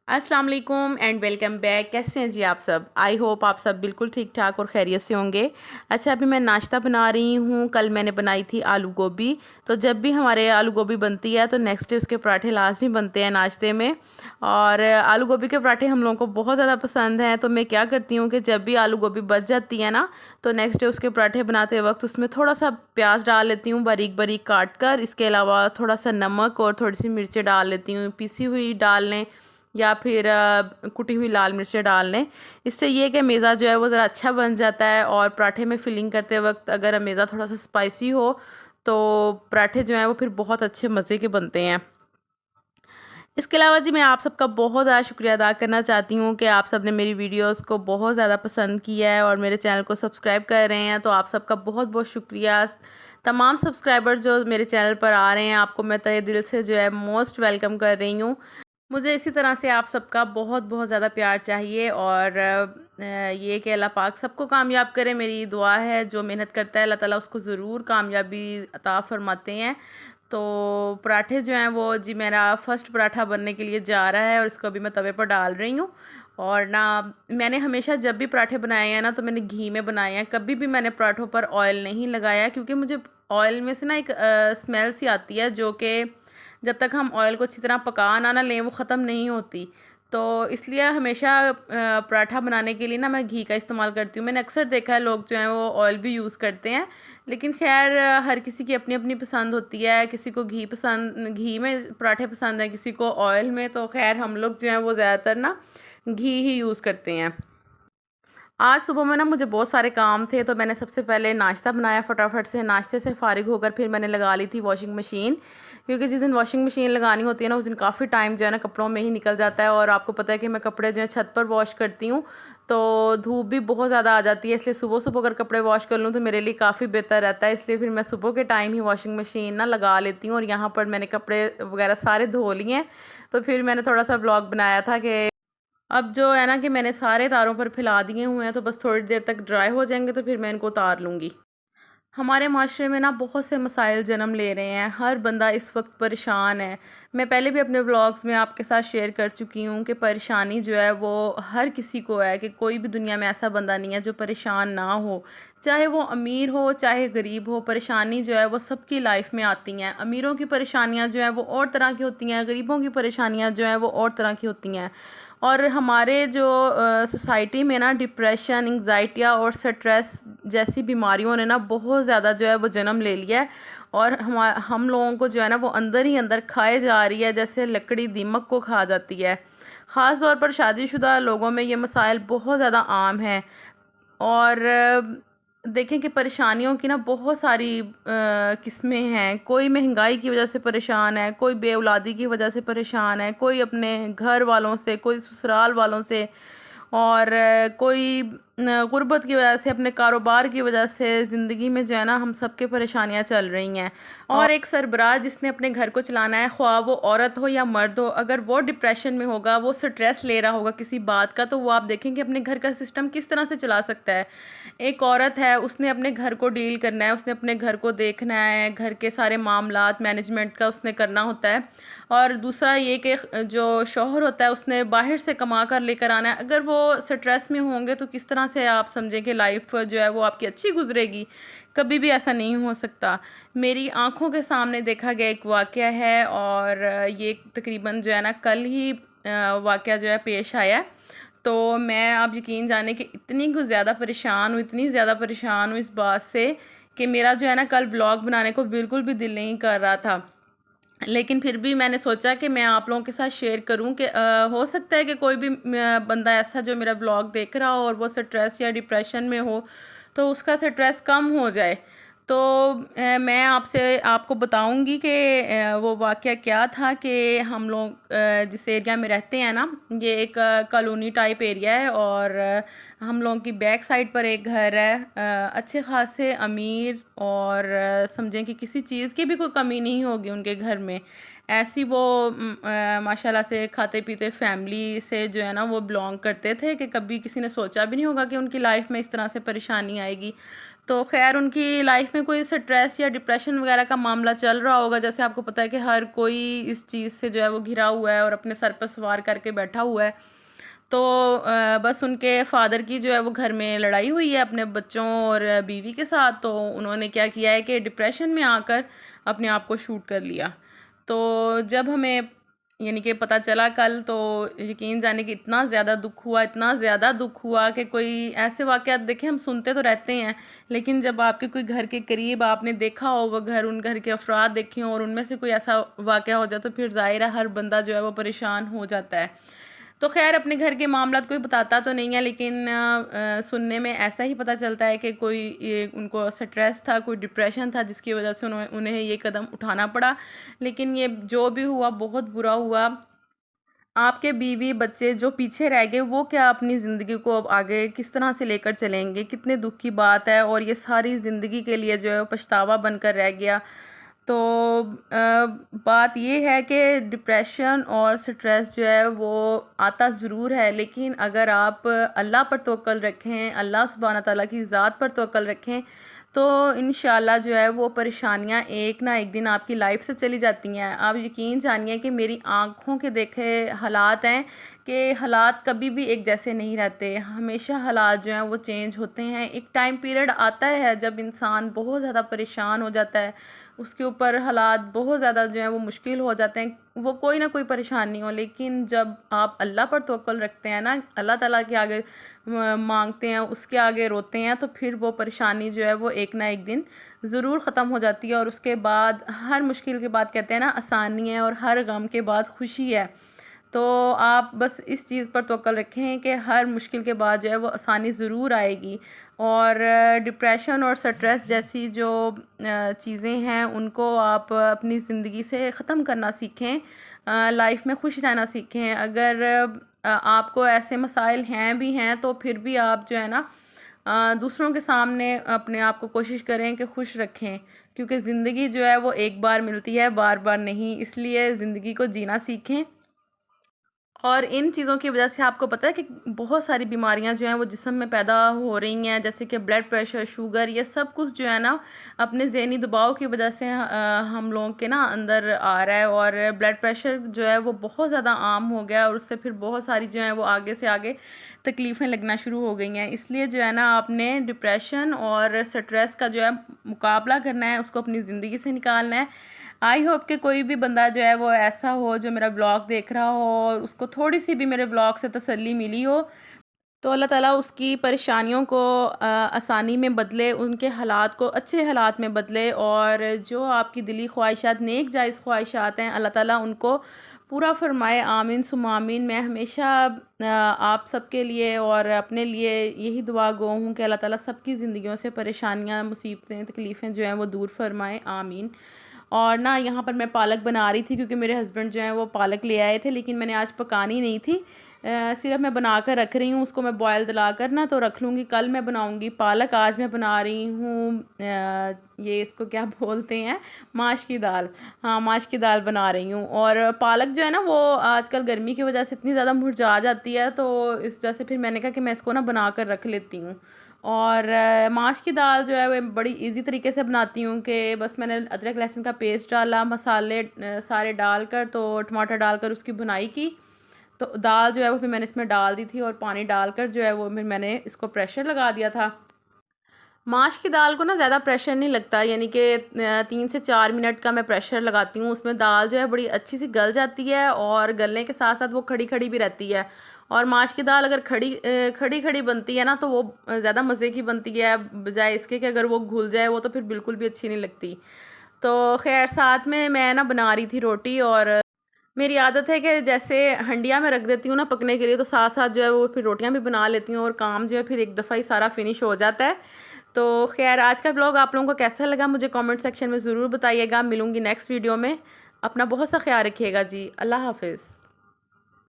अस्सलाम वालेकुम and welcome back. कैसे हैं जी आप सब? आई होप आप सब बिल्कुल ठीक ठाक और खैरियत से होंगे। अच्छा, अभी मैं नाश्ता बना रही हूँ। कल मैंने बनाई थी आलू गोभी। तो जब भी हमारे आलू गोभी बनती है तो नेक्स्ट डे उसके पराठे लाजमी बनते हैं नाश्ते में। और आलू गोभी के पराठे हम लोगों को बहुत ज़्यादा पसंद हैं। तो मैं क्या करती हूँ कि जब भी आलू गोभी बच जाती है ना, तो नेक्स्ट डे उसके पराठे बनाते वक्त उसमें थोड़ा सा प्याज डाल लेती हूँ बारीक बारीक काट कर। इसके अलावा थोड़ा सा नमक और थोड़ी सी मिर्चें डाल लेती हूँ, पिसी हुई डाल लें या फिर कुटी हुई लाल मिर्चें डाल लें। इससे ये कि मेज़ा जो है वो ज़रा अच्छा बन जाता है। और पराठे में फिलिंग करते वक्त अगर मेज़ा थोड़ा सा स्पाइसी हो तो पराठे जो हैं वो फिर बहुत अच्छे मज़े के बनते हैं। इसके अलावा जी मैं आप सबका बहुत ज़्यादा शुक्रिया अदा करना चाहती हूँ कि आप सब ने मेरी वीडियोस को बहुत ज़्यादा पसंद किया है और मेरे चैनल को सब्सक्राइब कर रहे हैं। तो आप सबका बहुत बहुत शुक्रिया। तमाम सब्सक्राइबर जो मेरे चैनल पर आ रहे हैं, आपको मैं तहे दिल से जो है मोस्ट वेलकम कर रही हूँ। मुझे इसी तरह से आप सबका बहुत बहुत ज़्यादा प्यार चाहिए। और ये कि अल्लाह पाक सबको कामयाब करे, मेरी दुआ है। जो मेहनत करता है अल्लाह ताला उसको ज़रूर कामयाबी अता फरमाते हैं। तो पराठे जो हैं वो जी मेरा फ़र्स्ट पराठा बनने के लिए जा रहा है और इसको अभी मैं तवे पर डाल रही हूँ। और ना, मैंने हमेशा जब भी पराठे बनाए हैं ना तो मैंने घी में बनाए हैं। कभी भी मैंने पराठों पर ऑयल नहीं लगाया, क्योंकि मुझे ऑयल में से ना एक स्मेल सी आती है जो कि जब तक हम ऑयल को अच्छी तरह पका ना लें वो ख़त्म नहीं होती। तो इसलिए हमेशा पराठा बनाने के लिए ना मैं घी का इस्तेमाल करती हूँ। मैंने अक्सर देखा है लोग जो हैं वो ऑयल भी यूज़ करते हैं, लेकिन खैर हर किसी की अपनी अपनी पसंद होती है। किसी को घी पसंद, घी में पराठे पसंद है, किसी को ऑयल में। तो खैर हम लोग जो हैं वो ज़्यादातर ना घी ही यूज़ करते हैं। आज सुबह में ना मुझे बहुत सारे काम थे, तो मैंने सबसे पहले नाश्ता बनाया फटाफट से। नाश्ते से फ़ारिग होकर फिर मैंने लगा ली थी वॉशिंग मशीन, क्योंकि जिस दिन वॉशिंग मशीन लगानी होती है ना उस दिन काफ़ी टाइम जो है ना कपड़ों में ही निकल जाता है। और आपको पता है कि मैं कपड़े जो है छत पर वॉश करती हूँ, तो धूप भी बहुत ज़्यादा आ जाती है। इसलिए सुबह सुबह अगर कपड़े वॉश कर लूँ तो मेरे लिए काफ़ी बेहतर रहता है। इसलिए फिर मैं सुबह के टाइम ही वॉशिंग मशीन ना लगा लेती हूँ। और यहाँ पर मैंने कपड़े वगैरह सारे धो लिए हैं। तो फिर मैंने थोड़ा सा ब्लॉग बनाया था कि अब जो है ना कि मैंने सारे तारों पर फैला दिए हुए हैं, तो बस थोड़ी देर तक ड्राई हो जाएंगे तो फिर मैं इनको उतार लूँगी। हमारे माशरे में ना बहुत से मसाइल जन्म ले रहे हैं। हर बंदा इस वक्त परेशान है। मैं पहले भी अपने व्लॉग्स में आपके साथ शेयर कर चुकी हूँ कि परेशानी जो है वो हर किसी को है, कि कोई भी दुनिया में ऐसा बंदा नहीं है जो परेशान ना हो। चाहे वो अमीर हो चाहे गरीब हो, परेशानी जो है वो सबकी लाइफ में आती हैं। अमीरों की परेशानियाँ जो हैं वो और तरह की होती हैं, गरीबों की परेशानियाँ जो हैं वो और तरह की होती हैं। और हमारे जो सोसाइटी में ना डिप्रेशन, एंग्जाइटिया और स्ट्रेस जैसी बीमारियों ने ना बहुत ज़्यादा जो है वो जन्म ले लिया है। और हम लोगों को जो है ना वो अंदर ही अंदर खाए जा रही है, जैसे लकड़ी दीमक को खा जाती है। ख़ास तौर पर शादीशुदा लोगों में ये मसाइल बहुत ज़्यादा आम हैं। और देखें कि परेशानियों की ना बहुत सारी किस्में हैं। कोई महंगाई की वजह से परेशान है, कोई बेऔलादी की वजह से परेशान है, कोई अपने घर वालों से, कोई ससुराल वालों से, और कोई गुर्बत की वजह से, अपने कारोबार की वजह से। ज़िंदगी में जो है ना हम सबके परेशानियां चल रही हैं। और एक सरबराह जिसने अपने घर को चलाना है, ख्वाह वो औरत हो या मर्द हो, अगर वो डिप्रेशन में होगा, वो स्ट्रेस ले रहा होगा किसी बात का, तो वो आप देखेंगे अपने घर का सिस्टम किस तरह से चला सकता है। एक औरत है, उसने अपने घर को डील करना है, उसने अपने घर को देखना है, घर के सारे मामलात मैनेजमेंट का उसने करना होता है। और दूसरा ये कि जो शौहर होता है उसने बाहर से कमा कर लेकर आना है। अगर वो स्ट्रेस में होंगे तो किस तरह से आप समझें कि लाइफ जो है वो आपकी अच्छी गुजरेगी? कभी भी ऐसा नहीं हो सकता। मेरी आंखों के सामने देखा गया एक वाक़या है, और ये तकरीबन जो है ना कल ही वाक़या जो है पेश आया। तो मैं, आप यकीन जाने कि इतनी कुछ ज़्यादा परेशान हूँ, इतनी ज़्यादा परेशान हूँ इस बात से कि मेरा जो है ना कल व्लॉग बनाने को बिल्कुल भी दिल नहीं कर रहा था। लेकिन फिर भी मैंने सोचा कि मैं आप लोगों के साथ शेयर करूं कि हो सकता है कि कोई भी बंदा ऐसा जो मेरा ब्लॉग देख रहा हो और वो स्ट्रेस या डिप्रेशन में हो, तो उसका स्ट्रेस कम हो जाए। तो मैं आपसे आपको बताऊंगी कि वो वाक़या क्या था। कि हम लोग जिस एरिया में रहते हैं ना, ये एक कॉलोनी टाइप एरिया है। और हम लोगों की बैक साइड पर एक घर है, अच्छे खासे अमीर, और समझें कि किसी चीज़ की भी कोई कमी नहीं होगी उनके घर में। ऐसी वो माशाल्लाह से खाते पीते फैमिली से जो है ना वो बिलोंग करते थे, कि कभी किसी ने सोचा भी नहीं होगा कि उनकी लाइफ में इस तरह से परेशानी आएगी। तो खैर उनकी लाइफ में कोई स्ट्रेस या डिप्रेशन वगैरह का मामला चल रहा होगा। जैसे आपको पता है कि हर कोई इस चीज़ से जो है वो घिरा हुआ है और अपने सर पर सवार करके बैठा हुआ है। तो बस उनके फादर की जो है वो घर में लड़ाई हुई है अपने बच्चों और बीवी के साथ। तो उन्होंने क्या किया है कि डिप्रेशन में आकर अपने आप को शूट कर लिया। तो जब हमें यानी कि पता चला कल, तो यकीन जाने कि इतना ज़्यादा दुख हुआ, इतना ज़्यादा दुख हुआ कि कोई ऐसे वाक़यात देखें हम सुनते तो रहते हैं, लेकिन जब आपके कोई घर के करीब आपने देखा हो वो घर, उन घर के अफराद देखे हों और उनमें से कोई ऐसा वाक़या हो जाए तो फिर ज़ाहिर है हर बंदा जो है वो परेशान हो जाता है। तो खैर अपने घर के मामला कोई बताता तो नहीं है, लेकिन सुनने में ऐसा ही पता चलता है कि कोई ये उनको स्ट्रेस था, कोई डिप्रेशन था जिसकी वजह से उन्हें ये कदम उठाना पड़ा। लेकिन ये जो भी हुआ बहुत बुरा हुआ। आपके बीवी बच्चे जो पीछे रह गए वो क्या अपनी ज़िंदगी को अब आगे किस तरह से लेकर चलेंगे, कितने दुख की बात है। और ये सारी ज़िंदगी के लिए जो है वो पछतावा बनकर रह गया। तो बात ये है कि डिप्रेशन और स्ट्रेस जो है वो आता ज़रूर है, लेकिन अगर आप अल्लाह पर तवक्कल रखें, अल्लाह सुब्हाना ताला की ज़ात पर तवक्कल रखें, तो इंशाल्लाह जो है वो परेशानियां एक ना एक दिन आपकी लाइफ से चली जाती हैं। आप यकीन जानिए कि मेरी आँखों के देखे हालात हैं कि हालात कभी भी एक जैसे नहीं रहते, हमेशा हालात जो हैं वो चेंज होते हैं। एक टाइम पीरियड आता है जब इंसान बहुत ज़्यादा परेशान हो जाता है, उसके ऊपर हालात बहुत ज़्यादा जो हैं वो मुश्किल हो जाते हैं, वो कोई ना कोई परेशानी हो। लेकिन जब आप अल्लाह पर तवक्कुल रखते हैं ना, अल्लाह ताला के आगे मांगते हैं, उसके आगे रोते हैं, तो फिर वो परेशानी जो है वो एक ना एक दिन ज़रूर ख़त्म हो जाती है। और उसके बाद हर मुश्किल के बाद कहते हैं ना आसानी है, और हर गम के बाद खुशी है। तो आप बस इस चीज़ पर तवक्कुल रखें कि हर मुश्किल के बाद जो है वो आसानी ज़रूर आएगी। और डिप्रेशन और स्ट्रेस जैसी जो चीज़ें हैं उनको आप अपनी ज़िंदगी से ख़त्म करना सीखें, लाइफ में खुश रहना सीखें। अगर आपको ऐसे मसाइल हैं भी हैं तो फिर भी आप जो है ना दूसरों के सामने अपने आप को कोशिश करें कि खुश रखें, क्योंकि ज़िंदगी जो है वो एक बार मिलती है, बार बार नहीं। इसलिए ज़िंदगी को जीना सीखें। और इन चीज़ों की वजह से आपको पता है कि बहुत सारी बीमारियां जो हैं वो जिस्म में पैदा हो रही हैं, जैसे कि ब्लड प्रेशर, शुगर, ये सब कुछ जो है ना अपने ज़हनी दबाव की वजह से हम लोगों के ना अंदर आ रहा है। और ब्लड प्रेशर जो है वो बहुत ज़्यादा आम हो गया, और उससे फिर बहुत सारी जो है वो आगे से आगे तकलीफ़ें लगना शुरू हो गई हैं। इसलिए जो है ना आपने डिप्रेशन और स्ट्रेस का जो है मुकाबला करना है, उसको अपनी ज़िंदगी से निकालना है। आई होप कि कोई भी बंदा जो है वो ऐसा हो जो मेरा ब्लॉग देख रहा हो और उसको थोड़ी सी भी मेरे ब्लॉग से तसल्ली मिली हो, तो अल्लाह ताला उसकी परेशानियों को आसानी में बदले, उनके हालात को अच्छे हालात में बदले। और जो आपकी दिली ख्वाहिशात, नेक जायज़ ख्वाहिशात हैं, अल्लाह ताला उनको पूरा फरमाए। आमीन सुम्मा आमीन। मैं हमेशा आप सबके लिए और अपने लिए यही दुआ गो हूँ कि अल्लाह ताला सबकी ज़िंदगियों से परेशानियाँ, मुसीबतें, तकलीफ़ें जो हैं वो दूर फरमाए। आमीन। और ना यहाँ पर मैं पालक बना रही थी, क्योंकि मेरे हस्बैंड जो हैं वो पालक ले आए थे, लेकिन मैंने आज पकानी नहीं थी। सिर्फ मैं बना कर रख रही हूँ, उसको मैं बॉयल दिला कर ना तो रख लूँगी, कल मैं बनाऊँगी पालक। आज मैं बना रही हूँ ये इसको क्या बोलते हैं, माश की दाल। हाँ, माश की दाल बना रही हूँ। और पालक जो है ना वो आजकल गर्मी की वजह से इतनी ज़्यादा मुरझा जाती है, तो इस वजह से फिर मैंने कहा कि मैं इसको ना बना कर रख लेती हूँ। और माश की दाल जो है वो बड़ी इजी तरीके से बनाती हूँ कि बस मैंने अदरक लहसुन का पेस्ट डाला, मसाले सारे डालकर, तो टमाटर डालकर उसकी भुनाई की। तो दाल जो है वो फिर मैंने इसमें डाल दी थी, और पानी डालकर जो है वो फिर मैंने इसको प्रेशर लगा दिया था। माश की दाल को ना ज़्यादा प्रेशर नहीं लगता, यानी कि 3 से 4 मिनट का मैं प्रेशर लगाती हूँ, उसमें दाल जो है बड़ी अच्छी सी गल जाती है, और गलने के साथ साथ वो खड़ी खड़ी भी रहती है। और माश की दाल अगर खड़ी खड़ी बनती है ना तो वो ज़्यादा मज़े की बनती है, बजाय इसके कि अगर वो घुल जाए वो तो फिर बिल्कुल भी अच्छी नहीं लगती। तो खैर साथ में मैं ना बना रही थी रोटी। और मेरी आदत है कि जैसे हंडिया में रख देती हूँ ना पकने के लिए, तो साथ साथ जो है वो फिर रोटियां भी बना लेती हूँ, और काम जो है फिर एक दफ़ा ही सारा फिनिश हो जाता है। तो खैर आज का ब्लॉग आप लोगों को कैसा लगा मुझे कमेंट सेक्शन में ज़रूर बताइएगा। मिलूँगी नेक्स्ट वीडियो में। अपना बहुत सा ख्याल रखिएगा जी। अल्लाह हाफिज़।